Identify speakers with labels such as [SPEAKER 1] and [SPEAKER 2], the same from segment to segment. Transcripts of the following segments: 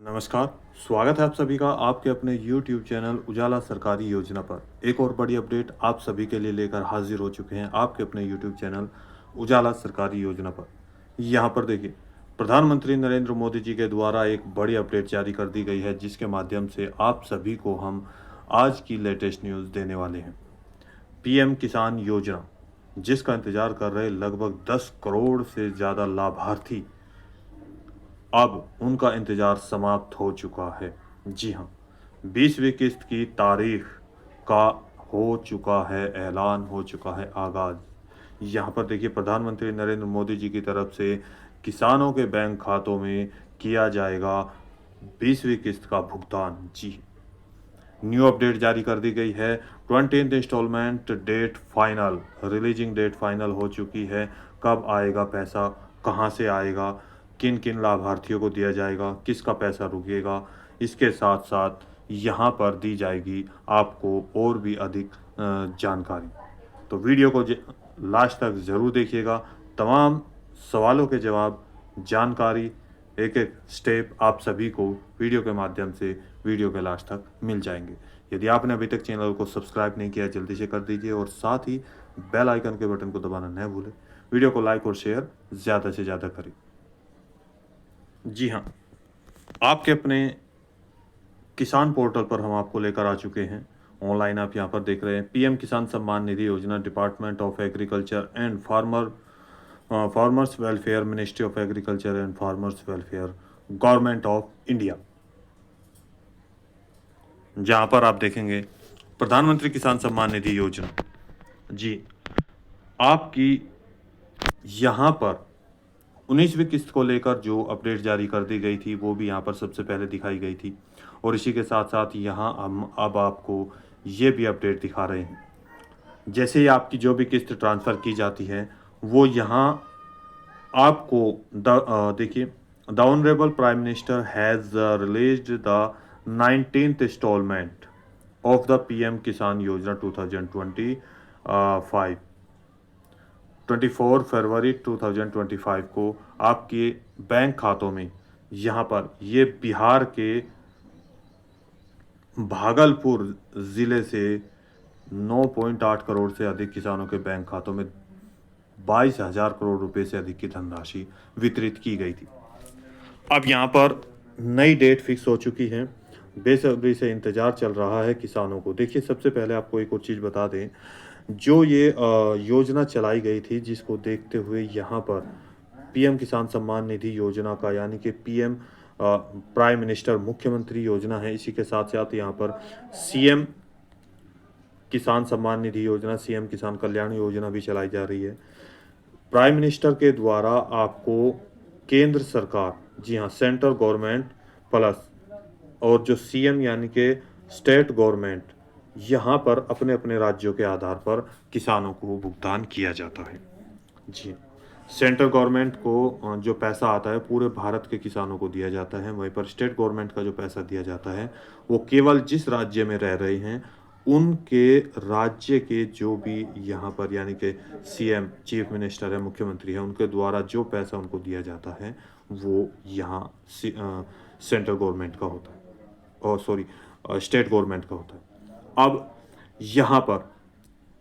[SPEAKER 1] नमस्कार, स्वागत है आप सभी का आपके अपने YouTube चैनल उजाला सरकारी योजना पर। एक और बड़ी अपडेट आप सभी के लिए लेकर हाजिर हो चुके हैं आपके अपने YouTube चैनल उजाला सरकारी योजना पर। यहाँ पर देखिए, प्रधानमंत्री नरेंद्र मोदी जी के द्वारा एक बड़ी अपडेट जारी कर दी गई है, जिसके माध्यम से आप सभी को हम आज की लेटेस्ट न्यूज़ देने वाले हैं। पीएम किसान योजना, जिसका इंतजार कर रहे लगभग 10 करोड़ से ज़्यादा लाभार्थी, अब उनका इंतजार समाप्त हो चुका है। जी हाँ, 20वीं किस्त की तारीख का हो चुका है ऐलान, हो चुका है आगाज़। यहाँ पर देखिए, प्रधानमंत्री नरेंद्र मोदी जी की तरफ से किसानों के बैंक खातों में किया जाएगा 20वीं किस्त का भुगतान। जी, न्यू अपडेट जारी कर दी गई है। 20th installment date final, releasing date final हो चुकी है। कब आएगा पैसा, कहाँ से आएगा, किन किन लाभार्थियों को दिया जाएगा, किसका पैसा रुकेगा, इसके साथ साथ यहाँ पर दी जाएगी आपको और भी अधिक जानकारी। तो वीडियो को लास्ट तक ज़रूर देखिएगा। तमाम सवालों के जवाब, जानकारी, एक एक स्टेप आप सभी को वीडियो के माध्यम से वीडियो के लास्ट तक मिल जाएंगे। यदि आपने अभी तक चैनल को सब्सक्राइब नहीं किया, जल्दी से कर दीजिए और साथ ही बेल आइकन के बटन को दबाना न भूलें। वीडियो को लाइक और शेयर ज़्यादा से ज़्यादा करें। जी हाँ, आपके अपने किसान पोर्टल पर हम आपको लेकर आ चुके हैं। ऑनलाइन आप यहाँ पर देख रहे हैं, पीएम किसान सम्मान निधि योजना, department of agriculture and farmers welfare, ministry of agriculture and farmers welfare, government of India. जहाँ पर आप देखेंगे प्रधानमंत्री किसान सम्मान निधि योजना। जी, आपकी यहाँ पर 19वीं किस्त को लेकर जो अपडेट जारी कर दी गई थी, वो भी यहाँ पर सबसे पहले दिखाई गई थी। और इसी के साथ साथ यहाँ हम अब आपको ये भी अपडेट दिखा रहे हैं। जैसे ही आपकी जो भी किस्त ट्रांसफ़र की जाती है, वो यहाँ आपको देखिए, the honourable prime minister has released the 19th installment of the PM Kisan Yojana 2025 24 फरवरी 2025 को आपके बैंक खातों में, यहाँ पर ये बिहार के भागलपुर ज़िले से 9.8 करोड़ से अधिक किसानों के बैंक खातों में 22,000 करोड़ रुपए से अधिक की धनराशि वितरित की गई थी। अब यहाँ पर नई डेट फिक्स हो चुकी है। बेसब्री से इंतज़ार चल रहा है किसानों को। देखिए, सबसे पहले आपको एक और चीज़ बता दें, जो ये योजना चलाई गई थी, जिसको देखते हुए यहाँ पर पीएम किसान सम्मान निधि योजना का, यानी कि पीएम प्राइम मिनिस्टर मुख्यमंत्री योजना है। इसी के साथ साथ यहाँ पर सीएम किसान सम्मान निधि योजना, सीएम किसान कल्याण योजना भी चलाई जा रही है। प्राइम मिनिस्टर के द्वारा आपको केंद्र सरकार, जी हाँ, सेंट्रल गवर्नमेंट प्लस, और जो सीएम यानी कि स्टेट गवर्नमेंट, यहाँ पर अपने अपने राज्यों के आधार पर किसानों को भुगतान किया जाता है। जी, सेंट्रल गवर्नमेंट को जो पैसा आता है पूरे भारत के किसानों को दिया जाता है। वहीं पर स्टेट गवर्नमेंट का जो पैसा दिया जाता है, वो केवल जिस राज्य में रह रहे हैं उनके राज्य के जो भी यहाँ पर, यानी कि सीएम, चीफ मिनिस्टर है, मुख्यमंत्री है, उनके द्वारा जो पैसा उनको दिया जाता है, वो यहाँ सेंट्रल गवर्नमेंट का होता है, और सॉरी, स्टेट गवर्नमेंट का होता है। अब यहाँ पर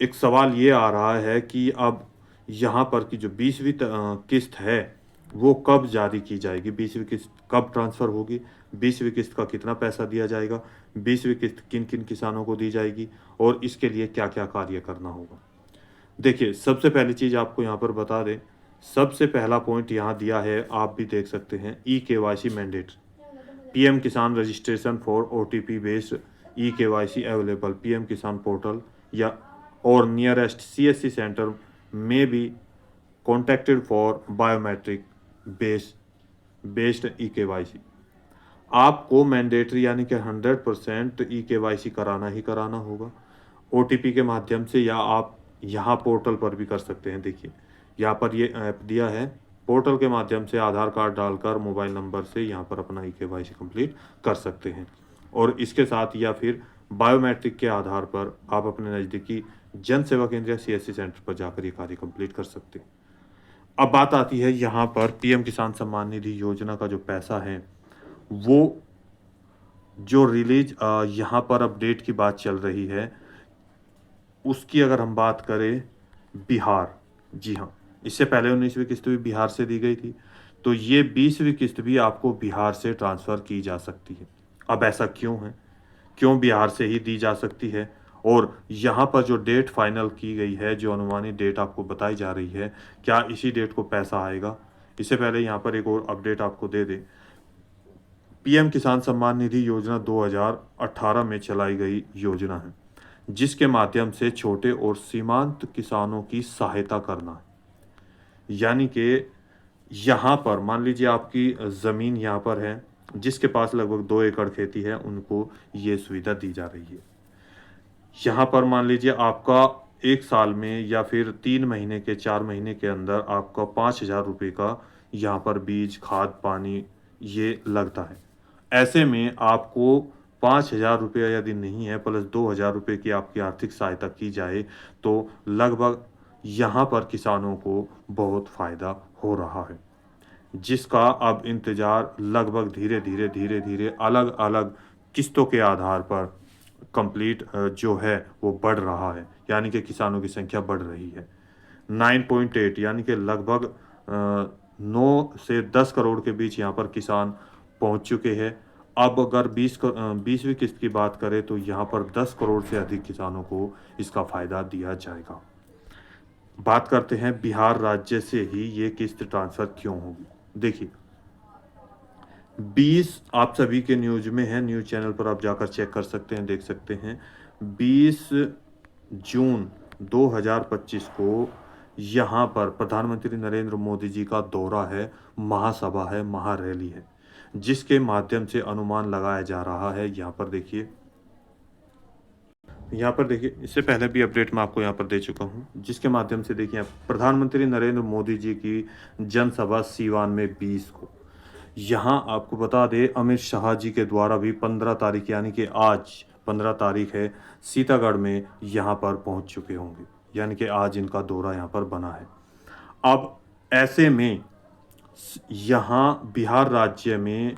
[SPEAKER 1] एक सवाल ये आ रहा है कि अब यहाँ पर की जो 20वीं किस्त है, वो कब जारी की जाएगी, 20वीं किस्त कब ट्रांसफ़र होगी, 20वीं किस्त का कितना पैसा दिया जाएगा, 20वीं किस्त किन किन किसानों को दी जाएगी, और इसके लिए क्या क्या कार्य करना होगा। देखिए, सबसे पहली चीज़ आपको यहाँ पर बता दें, सबसे पहला पॉइंट यहाँ दिया है, आप भी देख सकते हैं, eKYC mandate, PM Kisan registration for OTP based eKYC available, PM Kisan portal या और नियरेस्ट सीएससी सेंटर में be contacted for biometric based eKYC. आपको मैंडेटरी, यानी कि 100% ई-केवाईसी कराना ही कराना होगा, ओटीपी के माध्यम से, या आप यहाँ पोर्टल पर भी कर सकते हैं। देखिए, यहाँ पर ये ऐप दिया है, पोर्टल के माध्यम से आधार कार्ड डालकर मोबाइल नंबर से यहाँ पर अपना ई-केवाईसी कंप्लीट कर सकते हैं। और इसके साथ या फिर बायोमेट्रिक के आधार पर आप अपने नज़दीकी जन सेवा केंद्र या सीएससी सेंटर पर जाकर ये कार्य कंप्लीट कर सकते हैं। अब बात आती है यहाँ पर पीएम किसान सम्मान निधि योजना का जो पैसा है, वो जो रिलीज यहाँ पर अपडेट की बात चल रही है, उसकी अगर हम बात करें बिहार, जी हाँ, इससे पहले 19वीं किस्त भी बिहार से दी गई थी, तो ये 20वीं किस्त भी आपको बिहार से ट्रांसफ़र की जा सकती है। अब ऐसा क्यों है? क्यों बिहार से ही दी जा सकती है? और यहाँ पर जो डेट फाइनल की गई है, जो अनुमानित डेट आपको बताई जा रही है, क्या इसी डेट को पैसा आएगा? इससे पहले यहाँ पर एक और अपडेट आपको दे दें, पीएम किसान सम्मान निधि योजना 2018 में चलाई गई योजना है, जिसके माध्यम से छोटे और सीमांत किसानों की सहायता करना है। यानी कि यहाँ पर मान लीजिए आपकी ज़मीन यहाँ पर है, जिसके पास लगभग 2 एकड़ खेती है, उनको ये सुविधा दी जा रही है। यहाँ पर मान लीजिए आपका 1 साल में या फिर 3 महीने के 4 महीने के अंदर आपका 5,000 रुपये का यहाँ पर बीज, खाद, पानी ये लगता है। ऐसे में आपको 5,000 रुपये यदि नहीं है प्लस 2,000 रुपये की आपकी आर्थिक सहायता की जाए, तो लगभग यहाँ पर किसानों को बहुत फ़ायदा हो रहा है, जिसका अब इंतज़ार लगभग धीरे-धीरे अलग-अलग किस्तों के आधार पर जो है वो बढ़ रहा है, यानी कि किसानों की संख्या बढ़ रही है। 9.8 यानी कि लगभग 9 से 10 करोड़ के बीच यहाँ पर किसान पहुँच चुके हैं। अब अगर 20वीं किस्त की बात करें तो यहाँ पर 10 करोड़ से अधिक किसानों को इसका फ़ायदा दिया जाएगा। बात करते हैं बिहार राज्य से ही ये किस्त ट्रांसफ़र क्यों होगी? देखिए, 20 आप सभी के न्यूज़ में है, न्यूज़ चैनल पर आप जाकर चेक कर सकते हैं, देख सकते हैं। 20 जून 2025 को यहाँ पर प्रधानमंत्री नरेंद्र मोदी जी का दौरा है, महासभा है, महारैली है, जिसके माध्यम से अनुमान लगाया जा रहा है। यहाँ पर देखिए, इससे पहले भी अपडेट मैं आपको यहाँ पर दे चुका हूँ, जिसके माध्यम से देखिए प्रधानमंत्री नरेंद्र मोदी जी की जनसभा सीवान में 20 को। यहाँ आपको बता दें अमित शाह जी के द्वारा भी 15 तारीख यानी कि आज 15 तारीख है, सीतागढ़ में यहाँ पर पहुँच चुके होंगे, यानी कि आज इनका दौरा यहाँ पर बना है। अब ऐसे में यहाँ बिहार राज्य में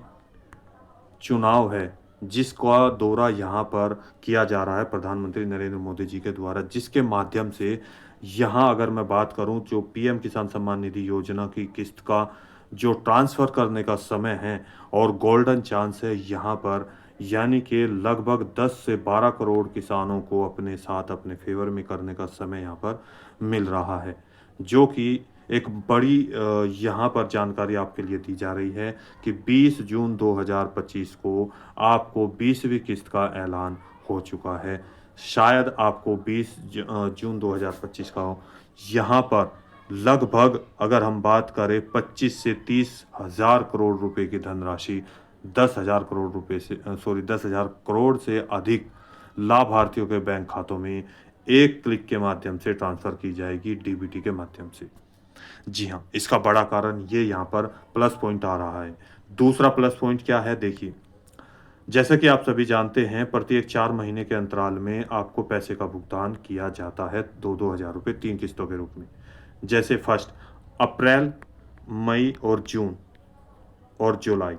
[SPEAKER 1] चुनाव है, जिसका दौरा यहाँ पर किया जा रहा है प्रधानमंत्री नरेंद्र मोदी जी के द्वारा, जिसके माध्यम से यहाँ अगर मैं बात करूँ जो पीएम किसान सम्मान निधि योजना की किस्त का जो ट्रांसफ़र करने का समय है और गोल्डन चांस है यहाँ पर, यानी कि लगभग 10 से 12 करोड़ किसानों को अपने साथ अपने फेवर में करने का समय यहाँ पर मिल रहा है, जो कि एक बड़ी यहाँ पर जानकारी आपके लिए दी जा रही है कि 20 जून 2025 को आपको 20वीं किस्त का ऐलान हो चुका है। शायद आपको 20 जून 2025 का हो। यहाँ पर लगभग अगर हम बात करें 25 से 30 हज़ार करोड़ रुपए की धनराशि 10,000 करोड़ से अधिक लाभार्थियों के बैंक खातों में एक क्लिक के माध्यम से ट्रांसफ़र की जाएगी, डीबीटी के माध्यम से। जी हाँ, इसका बड़ा कारण ये यहाँ पर प्लस पॉइंट आ रहा है। दूसरा प्लस पॉइंट क्या है देखिए, जैसा कि आप सभी जानते हैं प्रत्येक 4 महीने के अंतराल में आपको पैसे का भुगतान किया जाता है 2-2 हज़ार रुपये 3 किस्तों के रूप में। जैसे फर्स्ट अप्रैल, मई और जून और जुलाई।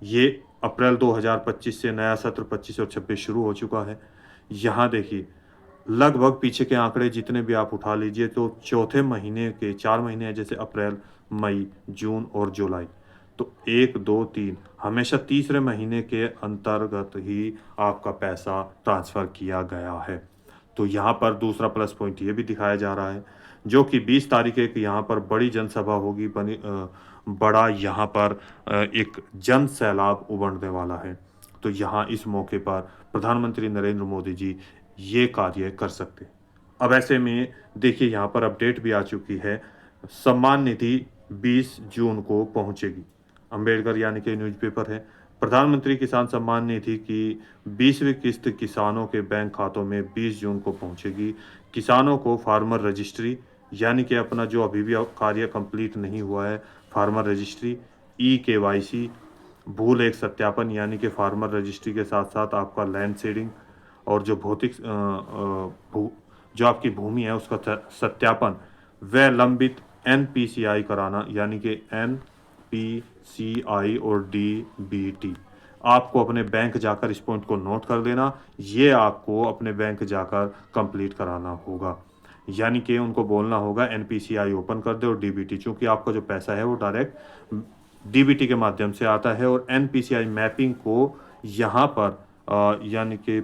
[SPEAKER 1] ये अप्रैल 2025 से नया सत्र 25 और 26 शुरू हो चुका है। यहाँ देखिए लगभग पीछे के आंकड़े जितने भी आप उठा लीजिए तो चौथे महीने के 4 महीने हैं, जैसे अप्रैल, मई, जून और जुलाई। तो 1, 2, 3 हमेशा तीसरे महीने के अंतर्गत ही आपका पैसा ट्रांसफ़र किया गया है। तो यहाँ पर दूसरा प्लस पॉइंट ये भी दिखाया जा रहा है, जो कि 20 तारीख एक यहाँ पर बड़ी जनसभा होगी, बड़ा यहाँ पर एक जन सैलाब उमड़ने वाला है। तो यहाँ इस मौके पर प्रधानमंत्री नरेंद्र मोदी जी ये कार्य कर सकते हैं। अब ऐसे में देखिए यहाँ पर अपडेट भी आ चुकी है, सम्मान निधि 20 जून को पहुँचेगी। अंबेडकर यानी कि न्यूज़पेपर है, प्रधानमंत्री किसान सम्मान निधि की 20वीं किस्त किसानों के बैंक खातों में 20 जून को पहुँचेगी। किसानों को फार्मर रजिस्ट्री यानी कि अपना जो अभी भी कार्य कंप्लीट नहीं हुआ है, फार्मर रजिस्ट्री, ई-केवाईसी, भू लेख सत्यापन यानी कि फार्मर रजिस्ट्री के साथ-साथ आपका लैंड सीडिंग और जो जो आपकी भूमि है उसका सत्यापन व लंबित एनपीसीआई कराना, यानी कि एनपीसीआई और डीबीटी आपको अपने बैंक जाकर इस पॉइंट को नोट कर लेना, ये आपको अपने बैंक जाकर कंप्लीट कराना होगा। यानी कि उनको बोलना होगा एनपीसीआई ओपन कर दे और डीबीटी, चूँकि आपका जो पैसा है वो डायरेक्ट डीबीटी के माध्यम से आता है और एनपीसीआई मैपिंग को यहाँ पर यानी कि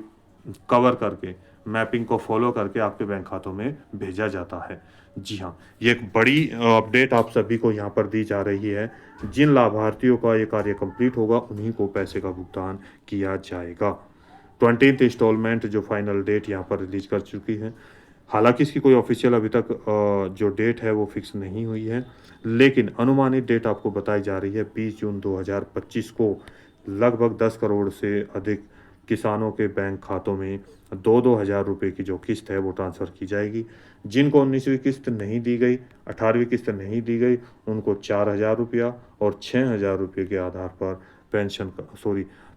[SPEAKER 1] कवर करके, मैपिंग को फॉलो करके आपके बैंक खातों में भेजा जाता है। जी हाँ, ये एक बड़ी अपडेट आप सभी को यहाँ पर दी जा रही है। जिन लाभार्थियों का ये कार्य कंप्लीट होगा उन्हीं को पैसे का भुगतान किया जाएगा। 20th इंस्टॉलमेंट जो फाइनल डेट यहाँ पर रिलीज कर चुकी है। हालांकि इसकी कोई ऑफिशियल अभी तक जो डेट है वो फिक्स नहीं हुई है, लेकिन अनुमानित डेट आपको बताई जा रही है 20 जून 2025 को लगभग 10 करोड़ से अधिक किसानों के बैंक खातों में 2-2 हज़ार रुपये की जो किस्त है वो ट्रांसफ़र की जाएगी। जिनको 19वीं किस्त नहीं दी गई, 18वीं किस्त नहीं दी गई, उनको 4,000 रुपया और 6,000 रुपये के आधार पर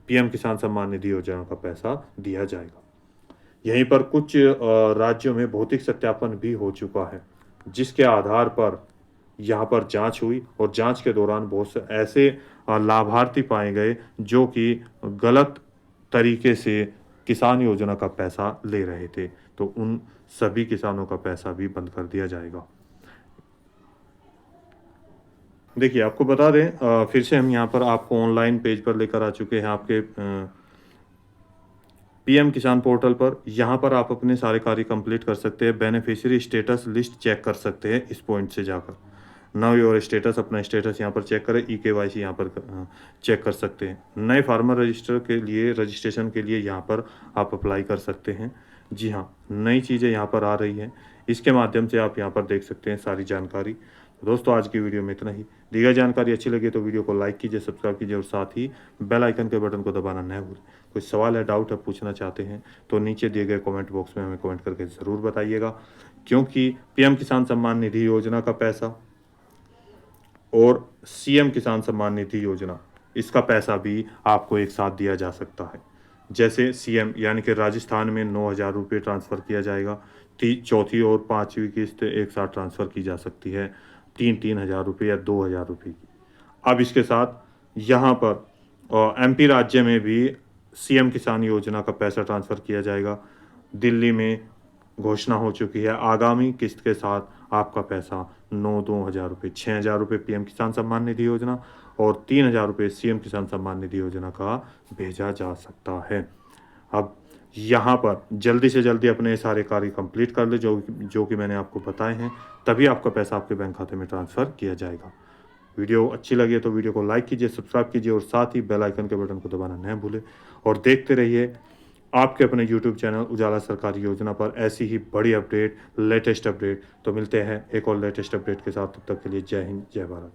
[SPEAKER 1] पीएम किसान सम्मान निधि योजना का पैसा दिया जाएगा। यहीं पर कुछ राज्यों में भौतिक सत्यापन भी हो चुका है, जिसके आधार पर यहाँ पर जांच हुई और जांच के दौरान बहुत से ऐसे लाभार्थी पाए गए जो कि गलत तरीके से किसान योजना का पैसा ले रहे थे, तो उन सभी किसानों का पैसा भी बंद कर दिया जाएगा। देखिए, आपको बता दें, फिर से हम यहाँ पर आपको ऑनलाइन पेज पर लेकर आ चुके हैं आपके पीएम किसान पोर्टल पर। यहाँ पर आप अपने सारे कार्य कंप्लीट कर सकते हैं। बेनिफिशियरी स्टेटस लिस्ट चेक कर सकते हैं इस पॉइंट से जाकर। नाउ योर स्टेटस, अपना स्टेटस यहाँ पर चेक करें। ई-केवाईसी यहाँ पर चेक कर सकते हैं। नए फार्मर रजिस्ट्रेशन के लिए यहाँ पर आप अप्लाई कर सकते हैं। जी हाँ, नई चीज़ें यहाँ पर आ रही हैं, इसके माध्यम से आप यहाँ पर देख सकते हैं सारी जानकारी। दोस्तों, आज की वीडियो में इतना ही। दी गई जानकारी अच्छी लगी तो वीडियो को लाइक कीजिए, सब्सक्राइब कीजिए और साथ ही बेल आइकन के बटन को दबाना न भूलें। कोई सवाल है, डाउट है, पूछना चाहते हैं तो नीचे दिए गए कमेंट बॉक्स में हमें कमेंट करके ज़रूर बताइएगा, क्योंकि पीएम किसान सम्मान निधि योजना का पैसा और सीएम किसान सम्मान निधि योजना, इसका पैसा भी आपको एक साथ दिया जा सकता है। जैसे सीएम यानी कि राजस्थान में 9,000 रुपये ट्रांसफ़र किया जाएगा, चौथी और पाँचवीं किस्त एक साथ ट्रांसफ़र की जा सकती है, 3-3 हज़ार रुपये या 2,000 रुपये की। अब इसके साथ यहाँ पर एमपी राज्य में भी सीएम किसान योजना का पैसा ट्रांसफ़र किया जाएगा। दिल्ली में घोषणा हो चुकी है, आगामी किस्त के साथ आपका पैसा 9-2 हज़ार रुपये, 6,000 रुपये पीएम किसान सम्मान निधि योजना और 3,000 रुपये सीएम किसान सम्मान निधि योजना का भेजा जा सकता है। अब यहाँ पर जल्दी से जल्दी अपने सारे कार्य कंप्लीट कर ले जो कि मैंने आपको बताए हैं, तभी आपका पैसा आपके बैंक खाते में ट्रांसफ़र किया जाएगा। वीडियो अच्छी लगी तो वीडियो को लाइक कीजिए, सब्सक्राइब कीजिए और साथ ही बेल आइकन के बटन को दबाना न भूलें और देखते रहिए आपके अपने यूट्यूब चैनल उजाला सरकारी योजना पर ऐसी ही बड़ी अपडेट, लेटेस्ट अपडेट। तो मिलते हैं एक और लेटेस्ट अपडेट के साथ, तब तक के लिए जय हिंद, जय भारत।